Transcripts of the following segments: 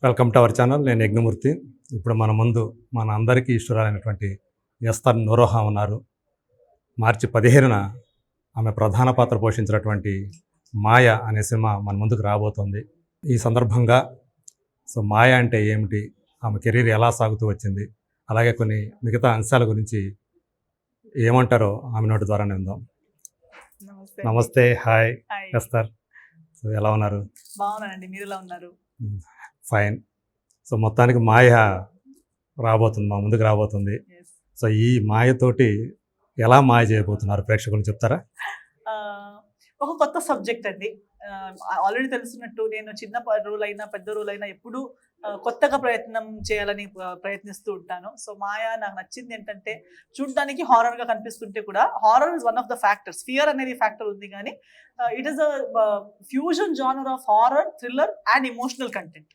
Welcome to our channel. నేను యజ్ఞమూర్తి. ఇప్పుడు మన ముందు మన అందరికీ ఇష్టరాలైనటువంటి ఎస్తర్ నూరోహా ఉన్నారు. మార్చి 15న ఆమె ప్రధాన పాత్ర పోషించినటువంటి మాయ అనే సినిమా మన ముందుకు రాబోతోంది. ఈ సందర్భంగా మాయ అంటే ఏమిటి, ఆమె కెరీర్ ఎలా సాగుతూ వచ్చింది, అలాగే కొన్ని మిగతా అంశాల గురించి ఏమంటారో ఆమె నోటి ద్వారానే ఉందాం. నమస్తే. Hi Esther. ఎలా ఉన్నారు? బాగున్నానండి, మీరు ఎలా ఉన్నారు? ఫైన్. మొత్తానికి మాయ రాబోతుంది, మా ముందుకు రాబోతుంది. ఈ మాయతోటి ఎలా మాయ చేయబోతున్నారు ప్రేక్షకులు చెప్తారా? ఒక కొత్త సబ్జెక్ట్ అండి. ఆల్రెడీ తెలుసున్నట్టు నేను చిన్న రోల్ అయినా పెద్ద రోల్ అయినా ఎప్పుడు కొత్తగా ప్రయత్నం చేయాలని ప్రయత్నిస్తూ ఉంటాను. సో మాయ నాకు నచ్చింది ఏంటంటే, చూడడానికి హారర్ గా కనిపిస్తుంటే కూడా horror is one of the factors. Fear అనేది ఫ్యాక్టర్ ఉంది, కానీ it is a fusion genre of horror, thriller and emotional content.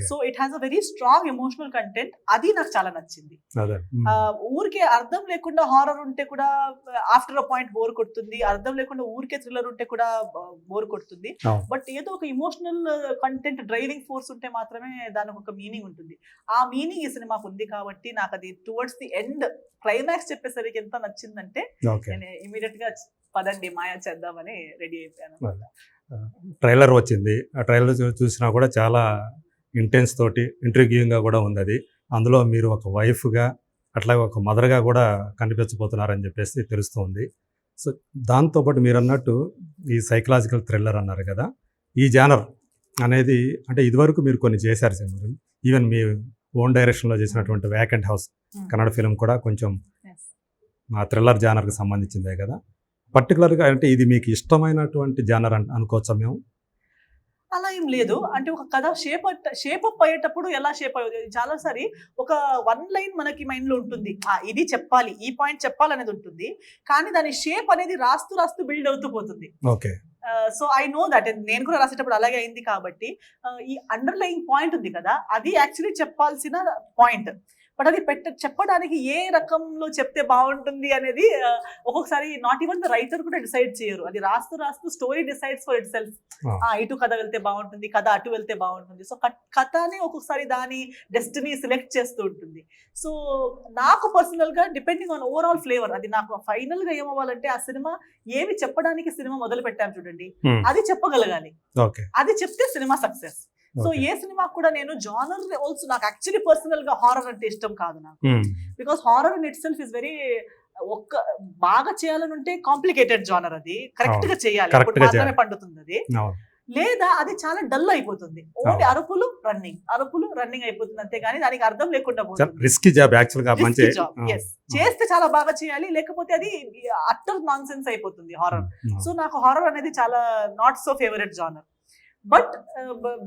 So it has a very strong emotional content. అది నాకు చాలా నచ్చింది. ఊరికే అర్థం లేకుండా హారర్ ఉంటే కూడా ఆఫ్టర్ అ పాయింట్ బోర్ కొడుతుంది, అర్థం లేకుండా ఊరికే థ్రిల్లర్ ఉంటే కూడా బోర్ కొడుతుంది. బట్ ఏదో ఒక ఇమోషనల్ కంటెంట్ డ్రైవింగ్ ఫోర్స్ ఉంటే మాత్రమే దానికి ఒక మీనింగ్ ఉంటుంది. ఆ మీనింగ్ ఈ సినిమాకు ఉంది కాబట్టి నాకు అది టువర్డ్స్ ది ఎండ్ క్లైమాక్స్ చెప్పేసరికి ఎంత నచ్చిందంటే నేను ఇమీడియట్ గా పదండి మాయా చేద్దామని రెడీ అయిపోయాను. ట్రైలర్ వచ్చింది, ఆ ట్రైలర్ చూసినా కూడా చాలా ఇంటెన్స్ తోటి ఇంట్రిగ్యూయింగ్గా కూడా ఉంది. అది అందులో మీరు ఒక వైఫ్గా అట్లాగే ఒక మదర్గా కూడా కనిపించబోతున్నారని చెప్పేసి తెలుస్తుంది. సో దాంతోపాటు మీరు అన్నట్టు ఈ సైకలాజికల్ థ్రిల్లర్ అన్నారు కదా, ఈ జానర్ అనేది అంటే ఇదివరకు మీరు కొన్ని చేశారు సినిమాలు. ఈవెన్ మీ ఓన్ డైరెక్షన్లో చేసినటువంటి వ్యాకెంట్ హౌస్ కన్నడ ఫిలిం కూడా కొంచెం ఆ థ్రిల్లర్ జానర్కి సంబంధించిందే కదా. పర్టికులర్గా అంటే ఇది మీకు ఇష్టమైనటువంటి జానర్ అనుకోవచ్చా మేము? అలా ఏం లేదు. అంటే ఒక కథ షేప్ అప్ అయ్యేటప్పుడు ఎలా షేప్ అయ్యేది, చాలాసారి ఒక వన్ లైన్ మనకి మైండ్ లో ఉంటుంది, ఇది చెప్పాలి, ఈ పాయింట్ చెప్పాలనేది ఉంటుంది, కానీ దాని షేప్ అనేది రాస్తూ రాస్తూ బిల్డ్ అవుతూ పోతుంది. So I know that. నేను కూడా రాసేటప్పుడు అలాగే అయింది. కాబట్టి ఈ అండర్లైన్ పాయింట్ ఉంది కదా, అది యాక్చువల్లీ చెప్పాల్సిన పాయింట్. బట్ అది చెప్పడానికి ఏ రకంలో చెప్తే బాగుంటుంది అనేది ఒక్కొక్కసారి నాట్ ఈవెన్ ద రైటర్ కూడా డిసైడ్ చేయరు. అది రాస్తూ రాస్తూ story decides for it self. ఇటు కథ వెళ్తే బాగుంటుంది, కథ అటు వెళ్తే బాగుంటుంది. సో కథనే ఒక్కొక్కసారి దాని డెస్టినీ సెలెక్ట్ చేస్తూ ఉంటుంది. సో నాకు పర్సనల్ గా డిపెండింగ్ ఆన్ ఓవరాల్ ఫ్లేవర్, అది నాకు ఫైనల్ గా ఏమవ్వాలంటే ఆ సినిమా ఏమి చెప్పడానికి సినిమా మొదలు పెట్టాను చూడండి, అది చెప్పగలగాలి. అది చెప్తే సినిమా సక్సెస్. సో ఏ సినిమా కూడా నేను జానర్ ఆల్సో, నాకు యాక్చువల్లీ పర్సనల్ గా హారర్ అంటే ఇష్టం కాదు నాకు. Because horror in it self is very, బాగా చేయాలని ఉంటే కాంప్లికేటెడ్ జానర్. అది కరెక్ట్ గా చేయాలి, మాత్రమే పండుతుంది అది. లేదా అది చాలా డల్ అయిపోతుంది, ఓన్లీ అరుపులు రన్నింగ్ అయిపోతుంది అంతే, కానీ దానికి అర్థం లేకుండా పోతుంది. చేస్తే చాలా బాగా చేయాలి, లేకపోతే అది అట్టర్ నాన్ సెన్స్ అయిపోతుంది హారర్. సో నాకు హారర్ అనేది చాలా not so favourite genre. But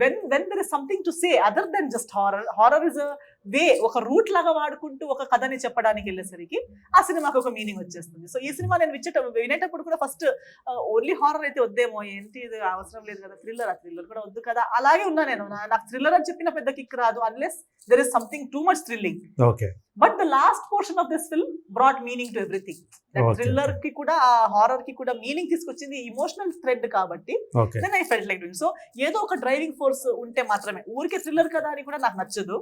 when there is something to say other than just horror is a way, ఒక రూట్ లాగా వాడుకుంటూ ఒక కథని చెప్పడానికి వెళ్ళేసరికి ఆ సినిమాకి ఒక మీనింగ్ వచ్చేస్తుంది. సో ఈ సినిమా నేను వినేటప్పుడు కూడా ఫస్ట్ ఓన్లీ హారర్ అయితే వద్దేమో, ఏంటి ఇది అవసరం లేదు కదా, థ్రిల్లర్ కూడా వద్దు కదా, అలాగే ఉన్నా నేను. నాకు థ్రిల్లర్ అని చెప్పిన పెద్ద కిక్ రాదు unless there is something too much thrilling. But the last portion of this film brought meaning to everything. Thriller కి కూడా హారర్ కి కూడా మీనింగ్ తీసుకొచ్చింది ఎమోషనల్ థ్రెడ్ కాబట్టి then I felt like doing. So ఏదో ఒక డ్రైవింగ్ ఫోర్స్ ఉంటే మాత్రమే. ఊరికే థ్రిల్లర్ కదా అని కూడా నాకు నచ్చదు.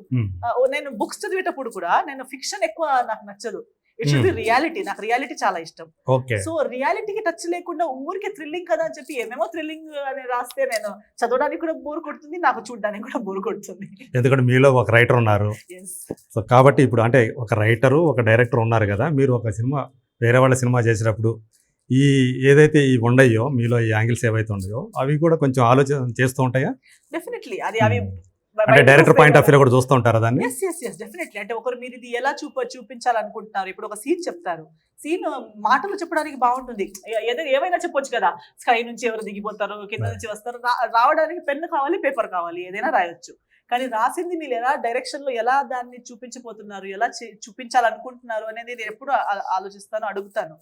నేను బుక్స్ చదివేటప్పుడు కూడా నేను ఫిక్షన్ ఎక్కువ నాకు నచ్చదు. It should be reality. నాకు రియాలిటీ చాలా ఇష్టం. సో రియాలిటీకి టచ్ లేకుండా ఊరికే థ్రిల్లింగ్ కదా అని చెప్పి ఏమేమో థ్రిల్లింగ్ అని రాస్తే నేను చదవడానికి కూడా బోర్ కొడుతుంది, నాకు చూడడానికి కూడా బోర్ కొడుతుంది. ఎందుకంటే మీలో ఒక రైటర్ ఉన్నారు. సో కాబట్టి ఇప్పుడు అంటే ఒక రైటరు ఒక డైరెక్టర్ ఉన్నారు కదా, మీరు ఒక సినిమా వేరే వాళ్ళ సినిమా చేసేటప్పుడు ఈ ఏదైతే ఈ ఉండయో మీలో ఈ యాంగిల్స్ ఏవైతే ఉన్నాయో అవి కూడా కొంచెం ఆలోచన చేస్తూ ఉంటాయా? డెఫినెట్లీ. అది అవి అంటే డైరెక్టర్ పాయింట్ ఆఫ్ వ్యూ కూడా చూస్తూ ఉంటారా దాన్ని? yes definitely. అంటే ఒకరు మీరు ఇది ఎలా చూపించాలనుకుంటున్నారు, ఇప్పుడు ఒక సీన్ చెప్తారు, సీన్ మాటలు చెప్పడానికి బాగుంటుంది, ఏమైనా చెప్పొచ్చు కదా, స్కై నుంచి ఎవరు దిగిపోతారు, కింద నుంచి వస్తారు, రావడానికి పెన్ను కావాలి, పేపర్ కావాలి, ఏదైనా రాయొచ్చు. కానీ రాసింది మీరు ఎలా డైరెక్షన్ లో ఎలా దాన్ని చూపించబోతున్నారు, ఎలా చూపించాలనుకుంటున్నారు అనేది నేను ఎప్పుడు ఆలోచిస్తాను, అడుగుతాను.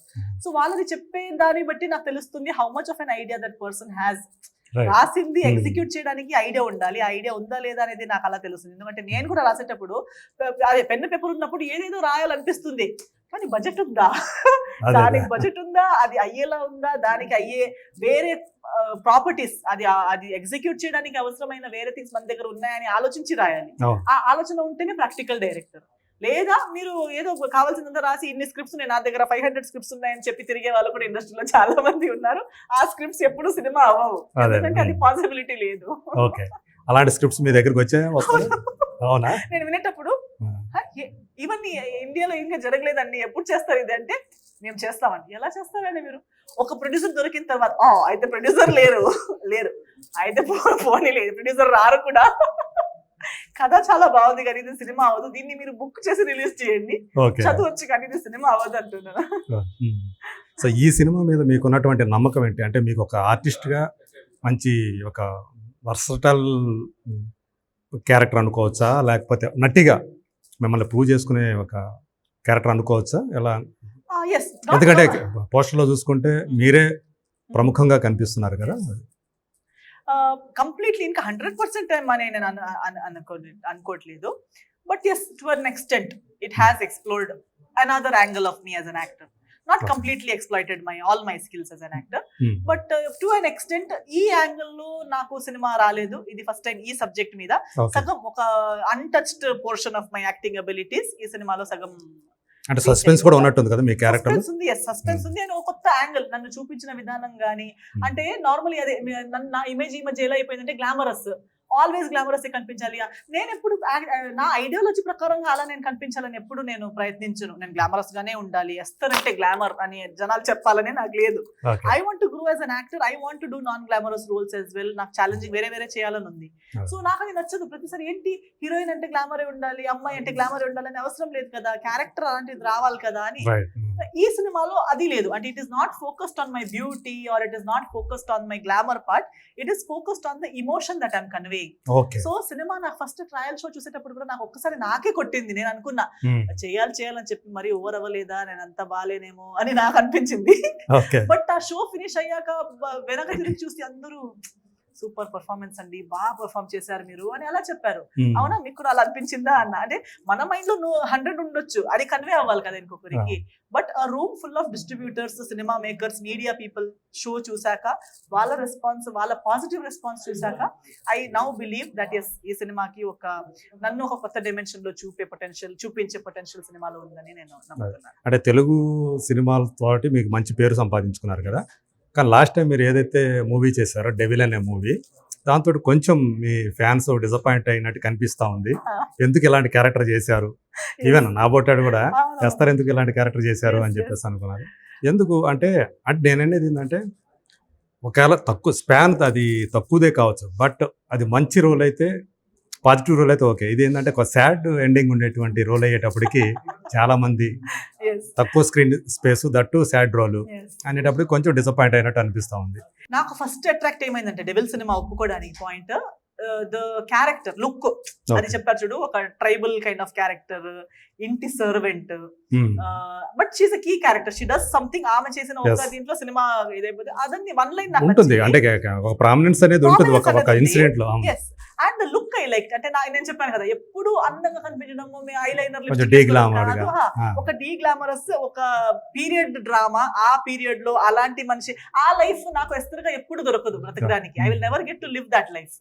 సో వాళ్ళది చెప్పే దాన్ని బట్టి నాకు తెలుస్తుంది how much of an idea that person has. Right. రాసింది ఎగ్జిక్యూట్ చేయడానికి ఐడియా ఉండాలి. ఆ ఐడియా ఉందా లేదా అనేది నాకు అలా తెలుస్తుంది. ఎందుకంటే నేను కూడా రాసేటప్పుడు అదే పెన్ పేపర్ ఉన్నప్పుడు ఏదేదో రాయాలనిపిస్తుంది. కానీ బడ్జెట్ ఉందా? అదే. దానికి బడ్జెట్ ఉందా? అది అయ్యేలా ఉందా? దానికి అయ్యే వేరే ప్రాపర్టీస్ అది ఎగ్జిక్యూట్ చేయడానికి అవసరమైన వేరే థింగ్స్ మన దగ్గర ఉన్నాయని ఆలోచించి రాయాలి. అవును. ఆ ఆలోచన ఉంటేనే ప్రాక్టికల్ డైరెక్టర్. లేదా మీరు ఏదో కావాల్సినంత రాసి ఇన్ని స్క్రిప్ట్స్ నా దగ్గర 500 స్క్రిప్ట్స్ ఉన్నాయని చెప్పి తిరిగే వాళ్ళు కూడా ఇండస్ట్రీలో చాలా మంది ఉన్నారు. ఆ స్క్రిప్ట్స్ ఎప్పుడు సినిమా అవ్వవు. అదే. ఎందుకంటే అది పాసిబిలిటీ లేదు. ఓకే. అలాంటి స్క్రిప్ట్స్ మీ దగ్గరికి వచ్చాయా? వస్తాయి? అవునా? నేను వినేటప్పుడు ఇవన్నీ ఇండియాలో ఇంకా జరగలేదండి, ఎప్పుడు చేస్తారు ఇది అంటే మేము చేస్తామండి. ఎలా చేస్తారండి మీరు? ఒక ప్రొడ్యూసర్ దొరికిన తర్వాత అయితే ప్రొడ్యూసర్ లేరు అయితే పోనీ లేదు, ప్రొడ్యూసర్ రారు కూడా. కథ చాలా బాగుంది కానీ ఇది సినిమా అవ్వదు, దీన్ని మీరు బుక్ చేసి రిలీజ్ చేయండి, ఓకే. చదవచ్చు కానీ ఇది సినిమా అవ్వదు అంటున్నాను. సో ఈ సినిమా మీద మీకు ఉన్నటువంటి నమ్మకం ఏంటి? అంటే మీకు ఒక ఆర్టిస్ట్గా మంచి ఒక వర్సటల్ క్యారెక్టర్ అనుకోవచ్చా, లేకపోతే నటిగా మిమ్మల్ని ప్రూవ్ చేసుకునే ఒక క్యారెక్టర్ అనుకోవచ్చా? ఎలా? Yes, ఎందుకంటే పోస్టర్లో చూసుకుంటే మీరే ప్రముఖంగా కనిపిస్తున్నారు కదా. కంప్లీట్లీ ఇంకా 100% అని నేను అనుకోవట్లేదు. But yes, to an extent it has explored another angle of me as an actor. Not completely exploited all my skills as an actor, but to an extent ఈ యాంగిల్ లో నాకు సినిమా రాలేదు. ఇది first time ఈ subject మీద సగం ఒక untouched portion of my acting abilities ఈ సినిమాలో సగం. అంటే సస్పెన్స్ కూడా ఉన్నట్టుంది కదా మీ క్యారెక్టర్. సస్పెన్స్ ఉంది అని ఒక కొత్త యాంగిల్ నన్ను చూపించిన విధానం గానీ, అంటే నార్మల్లీ అదే నా ఇమేజ్ ఈ మధ్య ఎలా అయిపోయిందంటే గ్లామరస్, ఆల్వేస్ గ్లామరస్ కనిపించాలి. నేను ఎప్పుడు నా ఐడియాలజీ ప్రకారంగా అలా నేను కనిపించాలని ఎప్పుడు నేను ప్రయత్నించను. నేను గ్లామరస్ గానే ఉండాలి, ఎస్తరంటే గ్లామర్ అని జనాలు చెప్పాలని నాకు లేదు. I want to grow as an actor, I want to do non glamorous roles as well. నాకు ఛాలెంజింగ్ వేరే చేయాలని ఉంది. సో నాకు అది నచ్చదు. ప్రతిసారి ఏంటి హీరోయిన్ అంటే గ్లామరే ఉండాలి, అమ్మాయి అంటే గ్లామరే ఉండాలని అవసరం లేదు కదా, క్యారెక్టర్ అలాంటిది రావాలి కదా అని. ఈ సినిమాలో అది లేదు. అంటే it is not focused on my beauty or it is not focused on my glamour part, it is focused on the emotion that I'm conveying. So cinema నాకు ఫస్ట్ ట్రయల్ షో చూసేటప్పుడు కూడా నాకు ఒక్కసారి నాకే కొట్టింది. నేను అనుకున్నా చేయాలని చెప్పి మరి ఓవర్ అవ్వలేదా, నేను అంత బాలేనేమో అని నాకు అనిపించింది. బట్ ఆ షో ఫినిష్ అయ్యాక వెనక తిరిగి చూసి అందరూ సూపర్ పర్ఫార్మెన్స్ అండి, బాగా పర్ఫార్మ్ చేశారు మీరు అని అలా చెప్పారు. అవునా, మీకు కూడా అలా అనిపించిందా అన్న. అంటే మన మైండ్ లో 100 ఉండొచ్చు, అది కన్వే అవ్వాలి కదా ఇంకొకరికి. బట్ ఆ room full of distributors, cinema makers, media people show చూసాక వాళ్ళ రెస్పాన్స్, వాళ్ళ పాజిటివ్ రెస్పాన్స్ చూసాక I now believe that yes ఈ సినిమాకి నన్ను ఒక కొత్త డైమెన్షన్ లో చూపించే పొటెన్షియల్ సినిమాలో ఉందని నేను నమ్ముతున్నాను. అంటే తెలుగు సినిమాలతో మీకు మంచి పేరు సంపాదించుకున్నారు కదా. కానీ లాస్ట్ టైం మీరు ఏదైతే మూవీ చేశారో డెవిల్ అనే మూవీ, దాంతో కొంచెం మీ ఫ్యాన్స్ డిసప్పాయింట్ అయినట్టు కనిపిస్తా ఉంది. ఎందుకు ఇలాంటి క్యారెక్టర్ చేశారు, ఈవెన్ నాబోటాడు కూడా చేస్తారు, ఎందుకు ఇలాంటి క్యారెక్టర్ చేశారు అని చెప్పేసి అనుకున్నారు. ఎందుకు అంటే నేననేది ఏంటంటే ఒకవేళ తక్కువ స్పాన్ అది తక్కువదే కావచ్చు, బట్ అది మంచి రోల్ అయితే, పాజిటివ్ రోల్ అయితే ఓకే. ఇది ఏంటంటే ఒక సాడ్ ఎండింగ్ ఉండేటువంటి రోల్ అయ్యేటప్పటికి చాలా మంది తక్కువ screen space, that sad role అనేటప్పుడు కొంచెం డిసప్పాయింట్ అయినట్టు అనిపిస్తా ఉంది. నాకు ఫస్ట్ అట్రాక్ట్ ఏమైందంటే డెవిల్ సినిమా ఒప్పుకోవడానికి పాయింట్ ద క్యారెక్టర్ లుక్. అది చెప్పారు చూడు, ఒక ట్రైబల్ కైండ్ ఆఫ్ క్యారెక్టర్, ఇంటి servant, but she's a key character, she does something. ఆమె చేసిన ఒక దీంట్లో సినిమా ఇదైపోతే అదని వన్ లైన్ ఉంటుంది. అంటే ఒక ప్రామినెన్స్ అనేది ఉంటుంది ఒక ఇన్సిడెంట్ లో. And the look I like. అంటే నేను చెప్పాను కదా, ఎప్పుడు అందంగా కనిపించడము, ఐలైనర్ ఒక డీ గ్లామరస్, ఒక పీరియడ్ డ్రామా, ఆ పీరియడ్ లో అలాంటి మనిషి, ఆ లైఫ్ నాకు ఎస్తరుగా ఎప్పుడు దొరకదు బ్రతకడానికి. I will never get to live that life.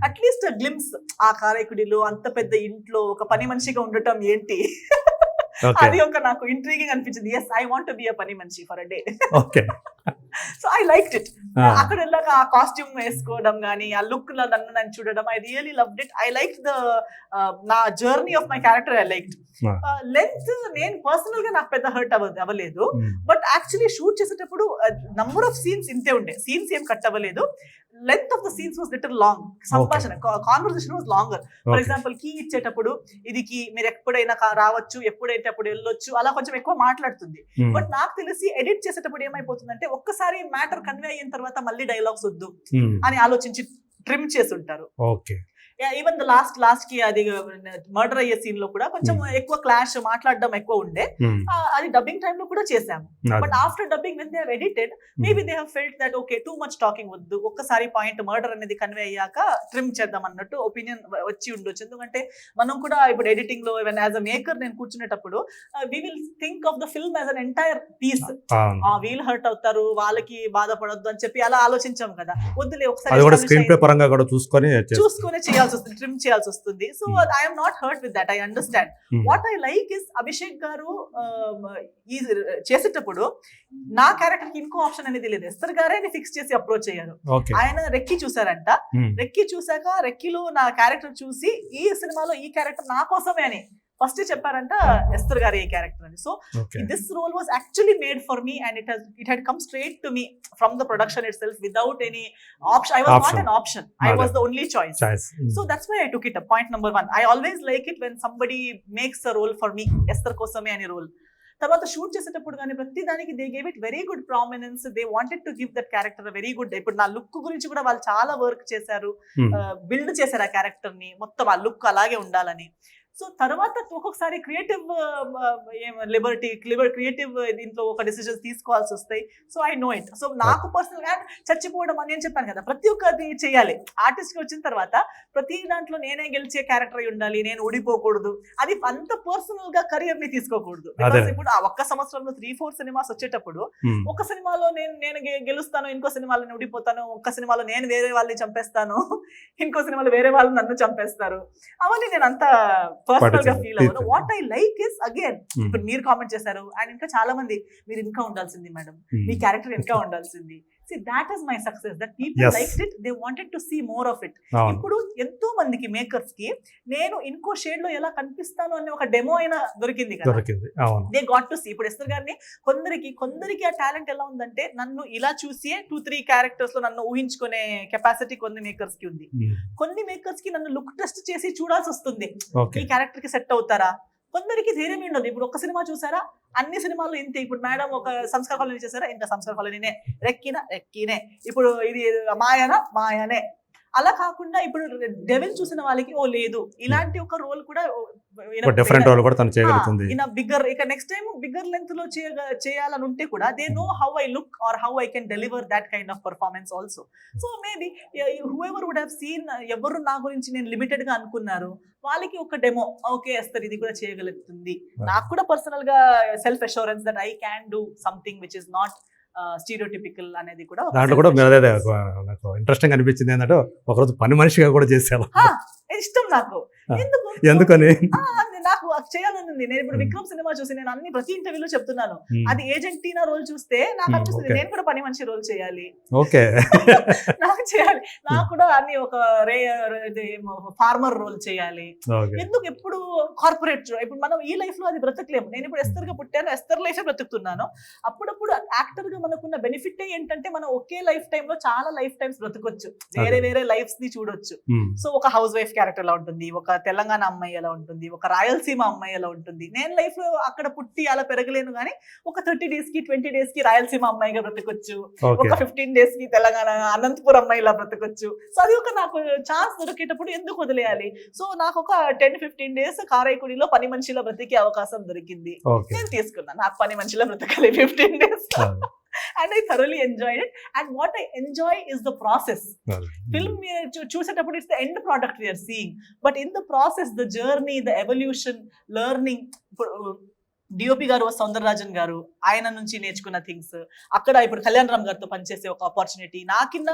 At least glimpse, ఆ కారైకుడిలో అంత పెద్ద ఇంట్లో ఒక పని మనిషిగా ఉండటం ఏంటి, అది ఒక నాకు ఇంట్రీగింగ్ అనిపించింది. Yes, I want to be a పని మనిషి for a day. So I liked it. అక్కడ వెళ్ళాక ఆ కాస్ట్యూమ్ వేసుకోవడం కానీ, ఆ లుక్ లో నన్ను చూడడం, I really loved it. I like నా journey of my character. I liked length. నేను పర్సనల్ గా నాకు పెద్ద హర్ట్ అవ్వలేదు, బట్ యాక్చువల్లీ షూట్ చేసేటప్పుడు నంబర్ ఆఫ్ సీన్స్ ఇంతే ఉండే, సీన్స్ ఏం కట్ అవ్వలేదు. Length of the scenes was little long. సంభాషణ, conversation was longer. For example key ఇచ్చేటప్పుడు ఇది కీ, మీరు ఎప్పుడైనా రావచ్చు, ఎప్పుడైతే అప్పుడు వెళ్ళొచ్చు, అలా కొంచెం ఎక్కువ మాట్లాడుతుంది. బట్ నాకు తెలిసి ఎడిట్ చేసేటప్పుడు ఏమైపోతుందంటే ఒక్కసారి మ్యాటర్ కన్వే అయిన తర్వాత మళ్ళీ డైలాగ్స్ వద్దు అని ఆలోచించి ట్రిమ్ చేసి ఉంటారు. ఈవెన్ లాస్ట్ కి అది మర్డర్ అయ్యే సీన్ లో కూడా కొంచెం ఎక్కువ క్లాష్ మాట్లాడడం ఎక్కువ ఉండే, అది డబ్బింగ్ టైమ్ లో కూడా చేసాము. But after dubbing when they have edited maybe they have felt that okay too much talking వద్దు, ఒక్కసారి పాయింట్ మర్డర్ అనేది కన్వే అయ్యాక ట్రిమ్ చేద్దాం అన్నట్టు ఒపీనియన్ వచ్చి ఉండొచ్చు. ఎందుకంటే మనం కూడా ఇప్పుడు ఎడిటింగ్ లో ఈవెన్ యాజ్ అ మేకర్ నేను కూర్చునేటప్పుడు we will think of the film as an entire piece. We'll hurt అవుతారు, వాళ్ళకి బాధపడొద్దు అని చెప్పి అలా ఆలోచించాం కదా, వద్దులే ఒకసారి స్క్రీన్ ప్లే పరంగా కూడా చూసుకొని చేయాల్సి వస్తుంది, ట్రిమ్ చేయాల్సి వస్తుంది. So I'm not hurt with that, I understand. What I like is Abhishek గారు ఈ చేసేటప్పుడు నా క్యారెక్టర్ కి ఇంకో ఆప్షన్ అనేది లేదు, ఎస్తర్ గారే ఫిక్స్ చేసి అప్రోచ్ అయ్యారు. ఆయన రెక్కి చూసారంట, రెక్కి చూసాక రెక్కిలో నా క్యారెక్టర్ చూసి ఈ సినిమాలో ఈ క్యారెక్టర్ నా కోసమే అని ఫస్ట్ చెప్పారంట ఎస్తర్ గారు ఈ క్యారెక్టర్ అని. So this role was actually made for me and it had come straight to me from the production itself without any option. I was not an option, I was the only choice. So that's why I took it up. Point number 1, I always like it when somebody makes a role for me, Esther కోసమే అని role. తర్వాత shoot చేసేటప్పుడు కానీ ప్రతి దానికి they gave it very good prominence, they wanted to give that character very good. ఇప్పుడు నా look గురించి కూడా వాళ్ళు చాలా వర్క్ చేశారు, బిల్డ్ చేశారు ఆ క్యారెక్టర్ ని, మొత్తం ఆ లుక్ అలాగే ఉండాలని. సో తర్వాత ఒక్కొక్కసారి క్రియేటివ్ క్రియేటివ్ దీంట్లో ఒక డిసిజన్స్ తీసుకోవాల్సి వస్తాయి. So I know it. So నాకు పర్సనల్ గా చచ్చిపోవడం అని నేను చెప్పాను కదా, ప్రతి ఒక్కటి చేయాలి. ఆర్టిస్ట్ కి వచ్చిన తర్వాత ప్రతి దాంట్లో నేనే గెలిచే క్యారెక్టర్ అయి ఉండాలి, నేను ఓడిపోకూడదు, అది అంత పర్సనల్ గా కెరియర్ ని తీసుకోకూడదు. ఇప్పుడు ఆ ఒక్క సంవత్సరంలో 3-4 సినిమాస్ వచ్చేటప్పుడు ఒక సినిమాలో నేను గెలుస్తాను, ఇంకో సినిమాలో నేను ఓడిపోతాను, ఒక్క సినిమాలో నేను వేరే వాళ్ళని చంపేస్తాను, ఇంకో సినిమాలో వేరే వాళ్ళు నన్ను చంపేస్తారు, అవన్నీ నేను అంత పర్సనల్ గా ఫీల్ అవ్వను. What I like is again, ఇప్పుడు మీరు కామెంట్ చేశారు అండ్ ఇంకా చాలా మంది మీరు ఇంకా ఉండాల్సింది మేడం, మీ క్యారెక్టర్ ఇంకా ఉండాల్సింది. See, that is my success, that people liked it, they wanted to see more of it. ఇప్పుడు ఎంతో మందికి మేకర్స్ కి నేను ఇంకో షేడ్ లో ఎలా కనిపిస్తాను అనే ఒక డెమో అయినా దొరికింది కదా, దే గాట్ టు సీ. ఇప్పుడు ఎస్తర్ గారిని కొందరికి ఆ టాలెంట్ ఎలా ఉందంటే నన్ను ఇలా చూసి 2-3 క్యారెక్టర్స్ లో నన్ను ఊహించుకునే కెపాసిటీ కొన్ని మేకర్స్ కి ఉంది. కొన్ని మేకర్స్ కి నన్ను లుక్ టెస్ట్ చేసి చూడాల్సి వస్తుంది, ఈ క్యారెక్టర్ కి సెట్ అవుతారా. కొందరికి ధైర్యం ఉండదు. ఇప్పుడు ఒక్క సినిమా చూసారా, అన్ని సినిమాల్లో ఇంతే. ఇప్పుడు మేడం ఒక సంస్కార కాలనీ చేశారా, ఇంకా సంస్కార కాలనీనే, రెక్కినే, ఇప్పుడు ఇది మాయనే. అలా కాకుండా ఇప్పుడు డెవిల్ చూసిన వాళ్ళకి ఓ లేదు, ఇలాంటి ఒక రోల్ కూడా డిఫరెంట్ రోల్ కూడా తను చేయగలుగుతుంది. బిగ్గర్ ఇక నెక్స్ట్ టైం బిగ్గర్ లెంత్ లో చేయాలని ఉంటే కూడా they know how I look or how I can deliver that kind of performance also. So maybe whoever would have seen, ఎవరు నా గురించి నేను లిమిటెడ్ గా అనుకున్నారు, వాళ్ళకి ఒక డెమో ఓకే ఎస్తర్ ఇది కూడా చేయగలుగుతుంది. నాకు కూడా పర్సనల్ గా self assurance that I can do something which is not stereotypical అనేది కూడా. దాంట్లో కూడా నాకు ఇంట్రెస్టింగ్ అనిపించింది ఏంటంటే ఒకరోజు పని మనిషిగా కూడా చేశాను, ఇష్టం నాకు. ఎందుకని నాకు చేయాలని ఉంది. నేను ఇప్పుడు విక్రమ్ సినిమా చూసి నేను అన్ని ప్రతి ఇంటర్వ్యూలో చెప్తున్నాను, అది ఏజెంట్ టీనా రోల్ చూస్తే నాకు అనిపిస్తుంది నేను కూడా పని మనిషి రోల్ చేయాలి, నాకు చేయాలి, నాకు కూడా అన్ని ఒక ఫార్మర్ రోల్ చేయాలి. ఎందుకు ఎప్పుడు కార్పొరేట్, ఇప్పుడు మనం ఈ లైఫ్ లో అది బ్రతకలేము. నేను ఇప్పుడు ఎస్తర్ గా పుట్టాను, ఎస్తర్ లైఫ్ బ్రతుకుతున్నాను. అప్పుడప్పుడు యాక్టర్ గా మనకున్న బెనిఫిట్ ఏంటంటే మనం ఒకే లైఫ్ టైమ్ లో చాలా లైఫ్ టైమ్స్ బ్రతకొచ్చు, వేరే లైఫ్స్ ని చూడొచ్చు. సో ఒక హౌస్ వైఫ్ క్యారెక్టర్ ఎలా ఉంటుంది, ఒక తెలంగాణ అమ్మాయి ఎలా ఉంటుంది, ఒక రాయలసీమ అమ్మాయి ఎలా ఉంటుంది. నేను లైఫ్ లో అక్కడ పుట్టి అలా పెరగలేను, కానీ ఒక 30 days కి 20 days కి రాయలసీమ అమ్మాయిగా బ్రతకొచ్చు, ఒక 15 days కి తెలంగాణ అనంతపురం అమ్మాయి ఇలా బ్రతకొచ్చు. సో అది ఒక నాకు ఛాన్స్ దొరికేటప్పుడు ఎందుకు వదిలేయాలి. సో నాకు ఒక 10-15 days కారైకుడిలో పని మనిషిలో బ్రతికే అవకాశం దొరికింది, నేను తీసుకున్నాను. నాకు పని మనిషిలో బ్రతకాలి 15 days. And I thoroughly enjoyed it. And what I enjoy is the process. Film చూసేటప్పుడు it's the end product we are seeing. But in the process, the journey, the evolution, learning. DOP గారు సౌందరరాజన్ గారు, ఆయన నుంచి నేర్చుకున్న things, అక్కడ ఇప్పుడు కళ్యాణ్ రామ్ గారితో పనిచేసే ఒక ఆపర్చునిటీ, నాకిన్న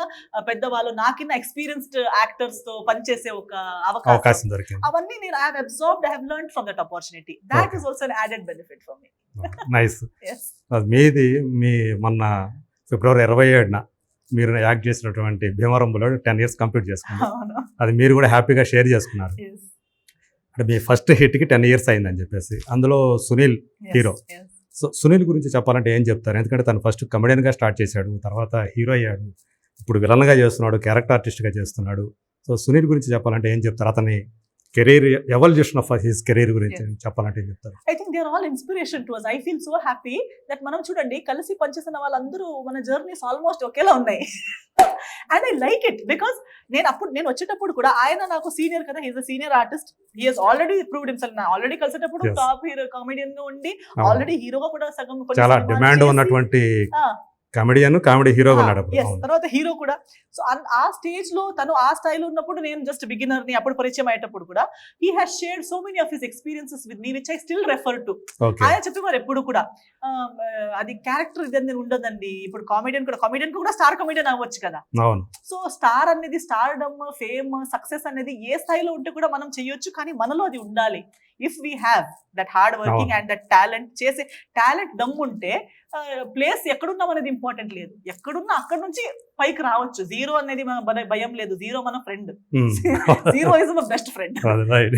పెద్దవాళ్ళు నాకిన్న ఎక్స్పీరియన్స్డ్ యాక్టర్స్ తో పనిచేసే ఒక అవకాశం, అవన్నీ నేను I have absorbed, I have learned from that opportunity. That is also an added benefit for me. Nice. మీది మొన్న ఫిబ్రవరి 27న మీరు యాక్ట్ చేసినటువంటి భీమవరంలో 10 years కంప్లీట్ చేసుకున్నారు. అది మీరు కూడా హ్యాపీగా షేర్ చేసుకున్నారు. అంటే మీ ఫస్ట్ హిట్కి 10 years అయిందని చెప్పేసి, అందులో సునీల్ హీరో. సో సునీల్ గురించి చెప్పాలంటే ఏం చెప్తారు? ఎందుకంటే తను ఫస్ట్ కమెడియన్గా స్టార్ట్ చేశాడు, తర్వాత హీరో అయ్యాడు, ఇప్పుడు విలన్గా చేస్తున్నాడు, క్యారెక్టర్ ఆర్టిస్ట్గా చేస్తున్నాడు. సో సునీల్ గురించి చెప్పాలంటే ఏం చెప్తారు? అతని career evolution of his career గురించి చెప్పాలంటే ఏం చెప్తారు? I think they are all inspiration to us. I feel so happy that మనం చూడండి కలిసి పనిచేసిన వాళ్ళందరూ మన జర్నీస్ ఆల్మోస్ట్ ఒకేలా ఉన్నాయి. And I like it because నేను వచ్చేటప్పుడు కూడా ఆయన నాకు సీనియర్ కదా, he's a senior artist, he has already proved himself. Already కలిసేటప్పుడు Yes. టాప్ హీరో కామెడియన్ గా ఉండి అవును. ఆల్రెడీ హీరోగా కూడా సగం కొన్ని చాలా సినిమాలు డిమాండ్ చేసి, ఉన్నటువంటి ఆ, కామెడియన్, కామెడీ హీరోగా ఆ, ఉన్నాడు అప్పుడు. yes, అవును. తర్వాత హీరో కూడా. సో ఆ స్టేజ్ లో తను ఆ స్థాయిలో ఉన్నప్పుడు నేను జస్ట్ బిగినర్ ని అప్పుడు పరిచయం అయ్యేటప్పుడు కూడా he has shared so many of his experiences with me which I still refer to. Okay. ఆయన చెప్పేవారు ఎప్పుడు కూడా అది క్యారెక్టర్ ఇదని ఉండదండి. ఇప్పుడు కామెడియన్ కూడా స్టార్ కామెడియన్ అవ్వచ్చు కదా. అవును. సో స్టార్ అనేది స్టార్డమ్, ఫేమ్, సక్సెస్ అనేది ఏ స్థాయిలో ఉంటే కూడా మనం చేయొచ్చు, కానీ మనలో అది ఉండాలి. If we have that hard working and that talent, చేసే టాలెంట్ దమ్ ఉంటే ప్లేస్ ఎక్కడున్నాం అనేది ఇంపార్టెంట్ లేదు. ఎక్కడున్నా అక్కడ నుంచి పైకి రావచ్చు. జీరో అనేది మన భయం లేదు. జీరో మన friend. Zero is my best friend.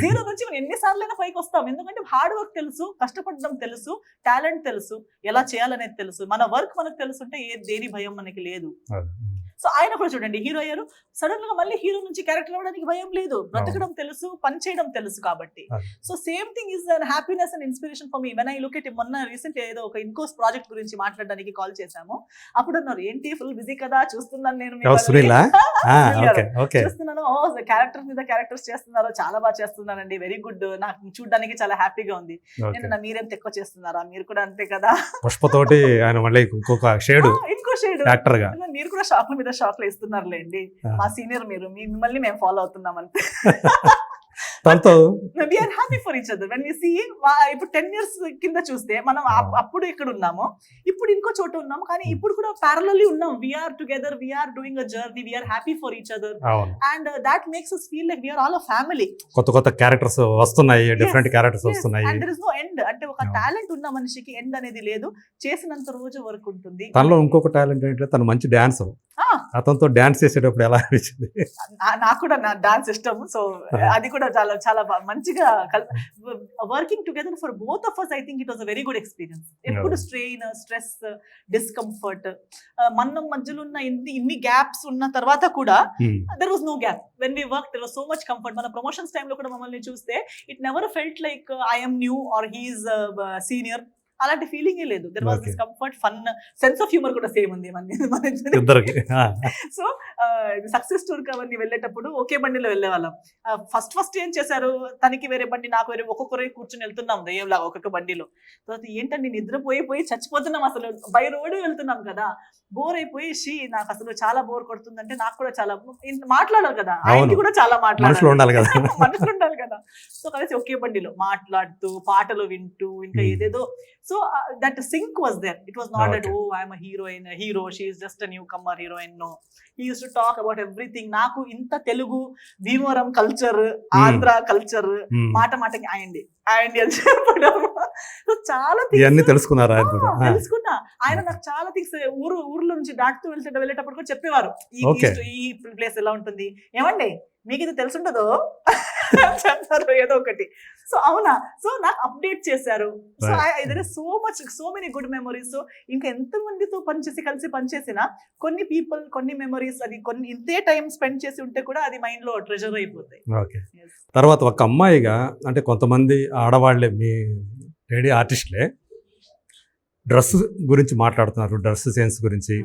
Zero నుంచి మనం ఎన్నిసార్లైనా పైకి వస్తాం. ఎందుకంటే హార్డ్ వర్క్ తెలుసు, కష్టపడడం తెలుసు, టాలెంట్ తెలుసు, ఎలా చేయాలనేది తెలుసు. మన వర్క్ మనకు తెలుసుంటే దేని భయం మనకి లేదు. సో ఆయన కూడా చూడండి హీరో అయ్యారు, సడన్ గా మళ్ళీ హీరో నుంచి క్యారెక్టర్ అవ్వడానికి భయం లేదు. బ్రతకడం తెలుసు, పని చేయడం తెలుసు కాబట్టి. So same thing is happiness and inspiration for me. When I look at మొన్న రీసెంట్ ఏదో ఒక ఇన్కోర్స్ ప్రాజెక్ట్ గురించి మాట్లాడడానికి కాల్ చేశాము. అప్పుడు అన్నారు ఏంటి ఫుల్ బిజీ కదా, చూస్తున్నాను నేను చూస్తున్నాను, క్యారెక్టర్స్ మీద క్యారెక్టర్స్ చేస్తున్నారు, చాలా బాగా చేస్తున్నారండి, వెరీ గుడ్, నాకు చూడడానికి చాలా హ్యాపీగా ఉంది. నేను మీరేం ఎక్కువ చేస్తున్నారా, మీరు కూడా అంతే కదా. పుష్పతోటి ఆయన మళ్ళీ ఇంకో షేడ్, ఇంకో షేడ్ యాక్టర్ గా మీరు కూడా షాప్ల మీద షాప్లు ఇస్తున్నారులేండి, మా సీనియర్ మీరు, మిమ్మల్ని మేము ఫాలో అవుతున్నాం అంతే. తనతో we are happy for each other when we see. ఇప్పుడు 10 years కింద చూస్తే మనం అప్పుడు ఇక్కడ ఉన్నాము, ఇప్పుడు ఇంకో చోట ఉన్నాము, కానీ ఇప్పుడు కూడా parallelly ఉన్నాం. we are together, we are doing a journey, we are happy for each other, and that makes us feel like we are all a family. కొత్త క్యారెక్టర్స్ వస్తున్నాయి, డిఫరెంట్ క్యారెక్టర్స్ వస్తున్నాయి. and there is no end. అంటే ఒక talent ఉన్న మనిషికి end అనేది లేదు, చేసినంత రోజు వరకు ఉంటుంది. తనలో ఇంకొక టాలెంట్ ఏంటంటే తను మంచి డాన్సర్. అతనితో డాన్స్ చేసేటప్పుడు ఎలా అనిపించింది? నాకు కూడా నా డాన్స్ ఇష్టం. సో అది కూడా చాలా చాలా మంచిగా working together for both of us. I think it was a very good experience. ఎప్పుడు స్ట్రెయిన్, స్ట్రెస్, డిస్కంఫర్ట్, మన మధ్యలో ఉన్న ఇన్ని గ్యాప్స్ ఉన్న తర్వాత కూడా there was no gap. When we work there was so much comfort. మన ప్రమోషన్స్ టైంలో కూడా మమ్మల్ని చూస్తే it never felt like I am new or he is senior. అలాంటి ఫీలింగ్ లేదు. There was this comfort, fun, sense of humour కూడా same ఉంది మన ఇద్దరికి. సో సక్సెస్ స్టోర్ అవన్నీ వెళ్ళేటప్పుడు ఒకే బండిలో వెళ్ళే వాళ్ళం. ఫస్ట్ ఏం చేశారు, తనకి వేరే బండి, నాకు వేరే, ఒక్కొక్కరే కూర్చొని వెళ్తున్నాం దయ్యంలాగా ఒక్కొక్క బండిలో. తర్వాత ఏంటండి నిద్రపోయి చచ్చిపోతున్నాం, అసలు బై రోడ్ వెళ్తున్నాం కదా, బోర్ అయిపోయి నాకు అసలు చాలా బోర్ కొడుతుందంటే, నాకు కూడా చాలా మాట్లాడాలి కదా, ఆయనకి కూడా చాలా మనుషులు ఉండాలి కదా. సో కలిసి ఒకే బండిలో మాట్లాడుతూ, పాటలు వింటూ, ఇంకా ఏదేదో. So that sync was there. It was not that, oh, I am a hero, she is just a newcomer heroine. No, he used to talk about everything. Naku inta Telugu, Bhimavaram culture, Andhra culture, మాటకి అయ్యండి అని చెప్పడం. So చాలా ఇవన్నీ తెలుసుకున్నా ఆయన. నాకు చాలా థింగ్స్ ఊర్లో నుంచి దాటుతూ వెళ్ళేటప్పుడు కూడా చెప్పేవారు, ఈ ప్లేస్ ఎలా ఉంటుంది, ఏమండి మీకు ఇది తెలుసుంటదో చెప్తారు ఏదో ఒకటి. సో అవునా, సో నాకు అప్డేట్ చేశారు. So so many good memories. So ఇంకా ఎంత మందితో కలిసి పనిచేసినా కొన్ని మెమరీస్, అది కొన్ని ఇంతే టైం స్పెండ్ చేసి ఉంటే కూడా అది మైండ్ లో ట్రెజర్ అయిపోతాయి. తర్వాత ఒక అమ్మాయిగా, అంటే కొంతమంది ఆడవాళ్లే, మీ లేడీ ఆర్టిస్ట్లే డ్రెస్ గురించి మాట్లాడుతున్నారు, డ్రెస్ సెన్స్ గురించి,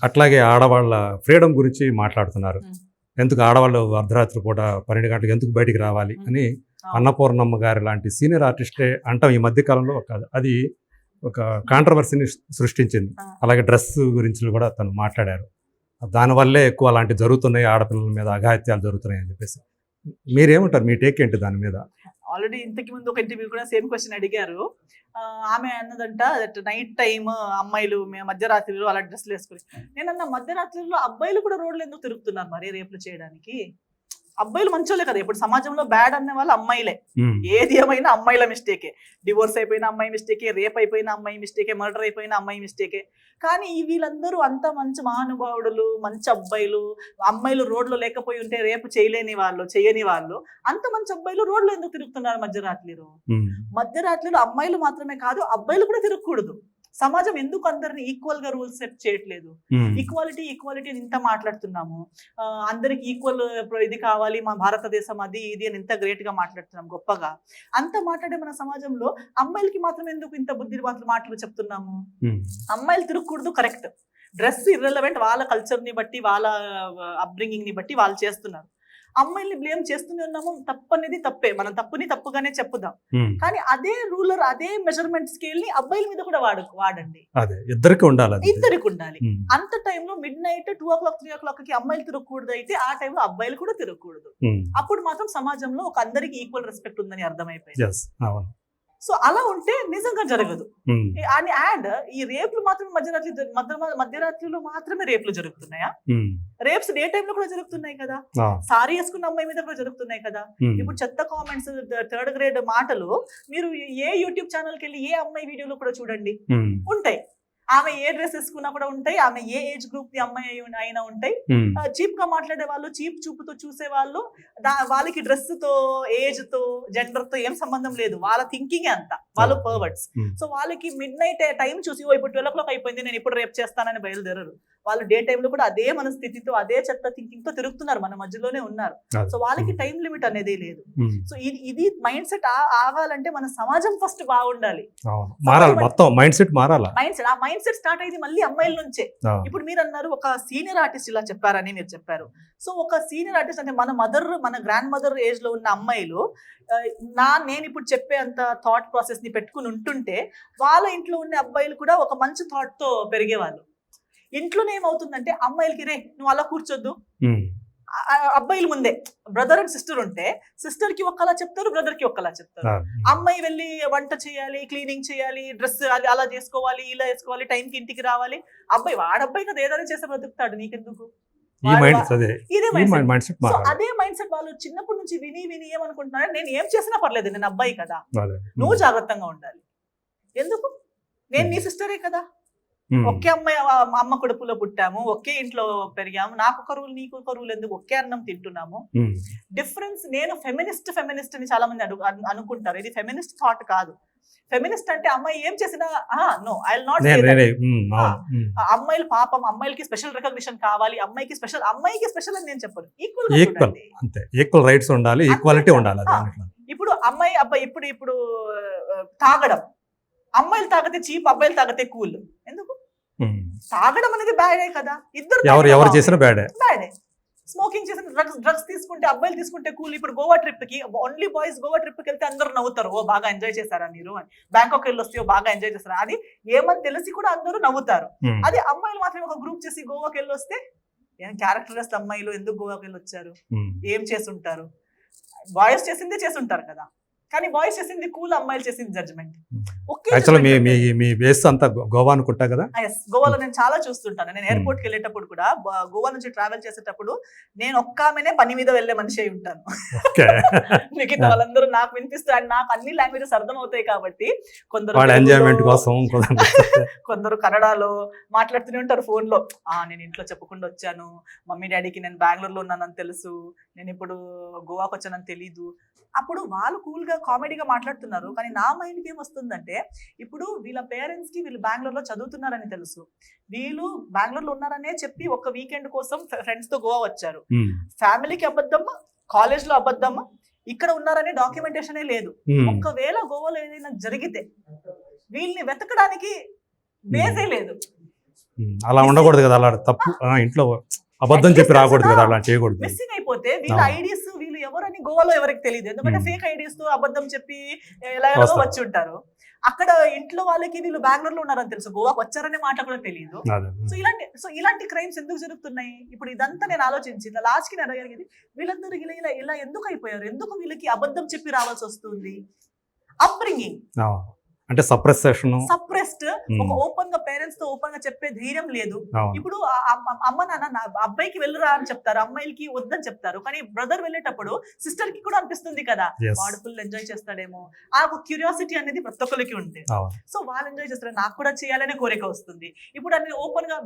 అట్లాగే ఆడవాళ్ళ ఫ్రీడమ్ గురించి మాట్లాడుతున్నారు. ఎందుకు ఆడవాళ్ళు అర్ధరాత్రి పూట 12 గంటలకు ఎందుకు బయటికి రావాలి అని అన్నపూర్ణమ్మ గారి లాంటి సీనియర్ ఆర్టిస్టే అంటాం ఈ మధ్య కాలంలో. అది ఒక కాంట్రవర్సీని సృష్టించింది. అలాగే డ్రెస్ గురించి కూడా తను మాట్లాడారు. దానివల్లే ఎక్కువ అలాంటివి జరుగుతున్నాయి, ఆడపిల్లల మీద అఘాయిత్యాలు జరుగుతున్నాయి అని చెప్పేసి. మీరేమంటారు, మీ టేక్ ఏంటి దాని మీద? ఆల్రెడీ ఇంతకు ముందు ఒక ఇంటర్వ్యూ కూడా సేమ్ క్వశ్చన్ అడిగారు. ఆమె అన్నదంట దట్ నైట్ టైమ్ అమ్మాయిలు మధ్యరాత్రిలో అలా డ్రెస్లు వేసుకుని. నేనన్నా మధ్యరాత్రిలో అబ్బాయిలు కూడా రోడ్లు ఎందుకు తిరుగుతున్నారు మరి రేపులు చేయడానికి? అబ్బాయిలు మంచోళ్ళే కదా, ఇప్పుడు సమాజంలో బ్యాడ్ అనే వాళ్ళు అమ్మాయిలే. ఏది ఏమైనా అమ్మాయిల మిస్టేకే. డివోర్స్ అయిపోయిన అమ్మాయి మిస్టేకే, రేప్ అయిపోయిన అమ్మాయి మిస్టేకే, మర్డర్ అయిపోయిన అమ్మాయి మిస్టేకే. కానీ వీళ్ళందరూ అంత మంచి మహానుభావుడులు, మంచి అబ్బాయిలు. అమ్మాయిలు రోడ్లో లేకపోయి ఉంటే రేపు చేయని వాళ్ళు, అంత మంచి అబ్బాయిలు రోడ్లో ఎందుకు తిరుగుతున్నారు మధ్యరాత్రిలో? మధ్యరాత్రిలో అమ్మాయిలు మాత్రమే కాదు, అబ్బాయిలు కూడా తిరగకూడదు. సమాజం ఎందుకు అందరిని ఈక్వల్ గా రూల్స్ సెట్ చేయట్లేదు? ఈక్వాలిటీ ఇంత మాట్లాడుతున్నాము, అందరికి ఈక్వల్ ఇది కావాలి, మా భారతదేశం అది ఇది అని ఇంత గ్రేట్ గా మాట్లాడుతున్నాం గొప్పగా. అంత మాట్లాడే మన సమాజంలో అమ్మాయిలకి మాత్రం ఎందుకు ఇంత బుద్ధి మాటలు చెప్తున్నాము? అమ్మాయిలు తిరగకూడదు, కరెక్ట్. డ్రెస్ ఇర్రెలవెంట్, వాళ్ళ కల్చర్ ని బట్టి వాళ్ళ అప్బ్రింగింగ్ ని బట్టి వాళ్ళు చేస్తున్నారు. అమ్మాయిల్ని బ్లేమ్ చేస్తూనే ఉన్నాము, తప్పనేది తప్పే, మనం తప్పుని తప్పుగానే చెప్పుదాం. కానీ అదే రూలర్, అదే మెజర్మెంట్ స్కేల్ ని అబ్బాయిల మీద కూడా వాడండి. ఇద్దరికి ఉండాలి. అంత టైంలో మిడ్ నైట్ 2 o'clock 3 o'clock కి అమ్మాయిలు తిరగకూడదు, అయితే ఆ టైంలో అబ్బాయిలు కూడా తిరగకూడదు. అప్పుడు మాత్రం సమాజంలో ఒక అందరికి ఈక్వల్ రెస్పెక్ట్ ఉందని అర్థమైపోయింది. సో అలా ఉంటే నిజంగా జరగదు. అండ్ ఈ రేపులు మాత్రం మధ్యరాత్రిలో మాత్రమే రేపులు జరుగుతున్నాయా? రేప్స్ డే టైమ్ లో కూడా జరుగుతున్నాయి కదా, సారీ వేసుకున్న అమ్మాయి మీద కూడా జరుగుతున్నాయి కదా. ఇప్పుడు చెత్త కామెంట్స్, 3rd grade మాటలు మీరు ఏ యూట్యూబ్ ఛానల్కి వెళ్ళి ఏ అమ్మాయి వీడియోలో కూడా చూడండి, ఉంటాయి. ఆమె ఏ డ్రెస్ వేసుకున్నా కూడా ఉంటాయి, ఆమె ఏ ఏజ్ గ్రూప్ ది అమ్మాయి అయినా ఉంటాయి. చీప్ గా మాట్లాడే వాళ్ళు, చీప్ చూపుతో చూసే వాళ్ళు, వాళ్ళకి డ్రెస్ తో, ఏజ్ తో, జెండర్ తో ఏం సంబంధం లేదు, వాళ్ళ థింకింగ్ అంత, వాళ్ళు పర్వర్ట్స్. సో వాళ్ళకి మిడ్ నైట్ టైం చూసి ఇప్పుడు 12 o'clock అయిపోయింది, నేను ఇప్పుడు రేపు చేస్తానని బయలుదేరరు. వాళ్ళు డే టైంలో కూడా అదే మనస్థితితో, అదే చెత్త థింకింగ్ తో తిరుగుతున్నారు, మన మధ్యలోనే ఉన్నారు. సో వాళ్ళకి టైం లిమిట్ అనేది లేదు. సో ఇది మైండ్ సెట్ ఆగాలంటే మన సమాజం ఫస్ట్ బాగుండాలి, మైండ్ సెట్ స్టార్ట్ అయింది మళ్ళీ అమ్మాయిల నుంచే. ఇప్పుడు మీరు అన్నారు ఒక సీనియర్ ఆర్టిస్ట్ ఇలా చెప్పారని మీరు చెప్పారు. సో ఒక సీనియర్ ఆర్టిస్ట్ అంటే మన గ్రాండ్ మదర్ ఏజ్ లో ఉన్న అమ్మాయిలు నేను ఇప్పుడు చెప్పే అంత థాట్ ప్రాసెస్ ని పెట్టుకుని ఉంటుంటే వాళ్ళ ఇంట్లో ఉన్న అబ్బాయిలు కూడా ఒక మంచి థాట్ తో పెరిగేవాళ్ళు. ఇంట్లోనే ఏమవుతుందంటే అమ్మాయిలకి, రే నువ్వు అలా కూర్చోద్దు, అబ్బాయిల ముందే బ్రదర్ అండ్ సిస్టర్ ఉంటే సిస్టర్ కి ఒక్కలా చెప్తారు, బ్రదర్ కి ఒక్కలా చెప్తారు. అమ్మాయి వెళ్ళి వంట చేయాలి, క్లీనింగ్ చేయాలి, డ్రెస్ అలా చేసుకోవాలి, ఇలా వేసుకోవాలి, టైంకి ఇంటికి రావాలి. వాడబ్బాయి కదా ఏదైనా చేస్తే బ్రతుకుతాడు, నీకెందుకు? అదే మైండ్ సెట్ వాళ్ళు చిన్నప్పటి నుంచి విని ఏమనుకుంటున్నారు, నేను ఏం చేసినా పర్లేదు, నేను అబ్బాయి కదా, నువ్వు జాగ్రత్తగా ఉండాలి. ఎందుకు? నేను నీ సిస్టరే కదా, ఒకే అమ్మ కడుపులో పుట్టాము, ఒకే ఇంట్లో పెరిగాము, నాకు ఒక రూల్ నీకు ఒక రూల్ ఎందుకు, ఒకే అన్నం తింటున్నాము. డిఫరెన్స్. నేను ఫెమినిస్ట్ అని చాలా మంది అనుకుంటారు, ఇది ఫెమినిస్ట్ థాట్ కాదు. ఫెమినిస్ట్ అంటే అమ్మాయి ఏం చేసినా no I will not say that. అమ్మాయిలు పాపం, అమ్మాయిలకి స్పెషల్ రికగ్నిషన్ కావాలి, అమ్మాయికి స్పెషల్ అని నేను చెప్పను. ఈక్వల్ రైట్స్ ఉండాలి, ఈక్వాలిటీ ఉండాలి. ఇప్పుడు అమ్మాయి అబ్బాయి ఇప్పుడు తాగడం, అమ్మాయిలు తాగితే చీప్, అబ్బాయిలు తాగితే కూల్. ఎందుకు? తాగడం అనేది బ్యాడే కదా, ఎవరు చేసిన బ్యాడే. స్మోకింగ్ చేసిన డ్రగ్స్ తీసుకుంటే, అబ్బాయిలు తీసుకుంటే కూల్. ఇప్పుడు గోవా ట్రిప్ కి ఓన్లీ బాయ్స్ గోవా ట్రిప్ కి వెళ్తే అందరూ నవ్వుతారు, ఓ బాగా ఎంజాయ్ చేశారా మీరు అని. బ్యాంకాక్ వెళ్ళి వస్తే బాగా ఎంజాయ్ చేస్తారా, అది ఏమని తెలిసి కూడా అందరూ నవ్వుతారు. అది అమ్మాయిలు మాత్రమే ఒక గ్రూప్ చేసి గోవాకి వెళ్ళి వస్తే, ఏం క్యారెక్టర్లెస్ అమ్మాయిలు ఎందుకు గోవాకి వెళ్ళి వచ్చారు, ఏం చేస్తుంటారు? బాయ్స్ చేసిందే చేసుంటారు కదా, కానీ బాయ్స్ చేసింది కూల్, అమ్మాయిలు చేసింది జడ్జ్మెంట్. మీ బేస్ అంతా గోవా అనుకుంటా కదా? గోవాలో నేను చాలా చూస్తుంటాను. నేను ఎయిర్పోర్ట్ కి వెళ్ళేటప్పుడు కూడా, గోవా నుంచి ట్రావెల్ చేసేటప్పుడు నేను ఒక్క ఆమెనే పని మీద వెళ్లే మనిషి అయి ఉంటాను. మిగతా వాళ్ళందరూ నాకు వినిపిస్తారు, అండ్ నాకు అన్ని లాంగ్వేజెస్ అర్థం అవుతాయి కాబట్టి. కొందరు కన్నడలో మాట్లాడుతూనే ఉంటారు ఫోన్ లో. నేను ఇంట్లో చెప్పకుండా వచ్చాను, మమ్మీ డాడీకి నేను బెంగళూరులో ఉన్నానని తెలుసు, నేను ఇప్పుడు గోవాకి వచ్చానని తెలీదు. అప్పుడు వాళ్ళు కూల్ గా కామెడీగా మాట్లాడుతున్నారు, కానీ నా మైండ్కి ఏమొస్తుందంటే, ఇప్పుడు వీళ్ళ పేరెంట్స్ కి వీళ్ళు బెంగళూరులో చదువుతున్నారని తెలుసు, వీళ్ళు బెంగళూరులో ఉన్నారనే చెప్పి ఒక వీకెండ్ కోసం ఫ్రెండ్స్ తో గోవా వచ్చారు. ఫ్యామిలీకి అబద్ధం, కాలేజ్ లో అబద్ధం, ఇక్కడ ఉన్నారనే డాక్యుమెంటేషన్ లేదు. ఒకవేళ గోవాలో ఏదైనా జరిగితే వీళ్ళని వెతకడానికి బేసే లేదు. అలా ఉండకూడదు కదా, అలా తప్పు. ఇంట్లో అబద్ధం చెప్పి రాకూడదు కదా, అలా చేయకూడదు. మిస్సింగ్ అయిపోతే వీళ్ళ ఐడీస్, వీళ్ళు ఎవరని గోవాలో ఎవరికి తెలియదు, ఎందుకంటే ఫేక్ ఐడీస్ తో అబద్ధం చెప్పి ఎలా వచ్చి ఉంటారు. అక్కడ ఇంట్లో వాళ్ళకి వీళ్ళు బెంగళూరులో ఉన్నారని తెలుసు, గోవాకి వచ్చారనే మాట కూడా తెలియదు. సో ఇలాంటి క్రైమ్స్ ఎందుకు జరుగుతున్నాయి? ఇప్పుడు ఇదంతా నేను ఆలోచించి లాస్ట్ కి నేను అడిగేది, వీళ్ళందరూ ఇలా ఎందుకు అయిపోయారు, ఎందుకు వీళ్ళకి అబద్ధం చెప్పి రావాల్సి వస్తుంది? అప్బ్రింగింగ్ అంటే సప్రెస్డ్. ఒక ఓపెన్ గా పేరెంట్స్ తో ఓపెన్ గా చెప్పే ధైర్యం లేదు. ఇప్పుడు అమ్మ నాన్న అబ్బాయికి వెళ్ళరా అని చెప్తారు, అమ్మాయిలకి వద్దని చెప్తారు. కానీ బ్రదర్ వెళ్ళేటప్పుడు సిస్టర్ కి కూడా అనిపిస్తుంది కదా, వాడు ఫుల్ ఎంజాయ్ చేస్తాడేమో, ఆ క్యూరియాసిటీ అనేది ప్రతి ఒక్కరికి ఉంటుంది. సో వాళ్ళు ఎంజాయ్ చేస్తారు, నాకు కూడా చేయాలనే కోరిక వస్తుంది. ఇప్పుడు అన్ని ఓపెన్ గా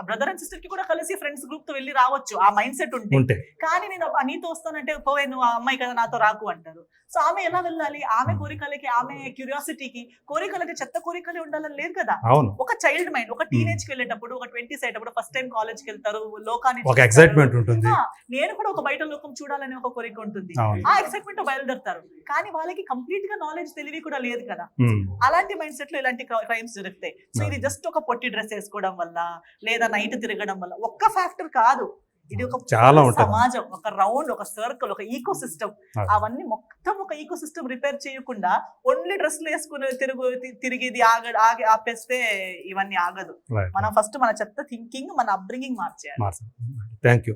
బ్రదర్ అండ్ సిస్టర్ కి కూడా కలిసి ఫ్రెండ్స్ గ్రూప్ తో వెళ్ళి రావచ్చు, ఆ మైండ్ సెట్ ఉంటే. కానీ నేను నీతో వస్తానంటే పోవే, నువ్వు ఆ అమ్మాయి కదా నాతో రాకు అంటారు. సో ఆమె ఎలా వెళ్ళాలి? ఆమె కోరికలకి, ఆమె క్యూరియాసిటీకి కోరికలు అంటే చెత్త కోరికలే ఉండాలని లేదు కదా. అవును, ఒక చైల్డ్ మైండ్, ఒక టీనేజ్ కి వెళ్ళేటప్పుడు, ఒక 20s అయ్యేటప్పుడు, ఫస్ట్ టైం కాలేజ్ కి వెళ్తారు, లోకాన్ని ఒక చూస్తారు. ఎక్సైట్మెంట్ ఉంటుంది. నేను కూడా ఒక బయట లోకం చూడాలనే ఒక కోరిక ఉంటుంది. అవును. ఆ ఎక్సైట్మెంట్ తో బయలుదేరుతారు. కానీ వాళ్ళకి కంప్లీట్ గా నాలెడ్జ్ తెలివి కూడా లేదు కదా. ఉమ్, అలాంటి మైండ్ సెట్ లో ఇలాంటి క్రైమ్స్ జరుగుతాయి. సో ఇది జస్ట్ ఒక పొట్టి డ్రెస్ వేసుకోవడం వల్ల లేదా నైట్ తిరగడం వల్ల ఒక్క ఫ్యాక్టర్ కాదు. ఇది ఒక చాలా full ఉంటుంది. సమాజం, ఒక రౌండ్, ఒక సర్కిల్, ఒక ఈకో సిస్టమ్. అవును. అవన్నీ మొత్తం ఒక ఈకో సిస్టమ్ రిపేర్ చేయకుండా ఓన్లీ డ్రెస్లు వేసుకుని తిరిగేది ఆపేస్తే ఇవన్నీ ఆగదు. Right. మనం ఫస్ట్ మన చెత్త థింకింగ్, మన అప్బ్రింగింగ్ మార్చేయాలి. Thank you.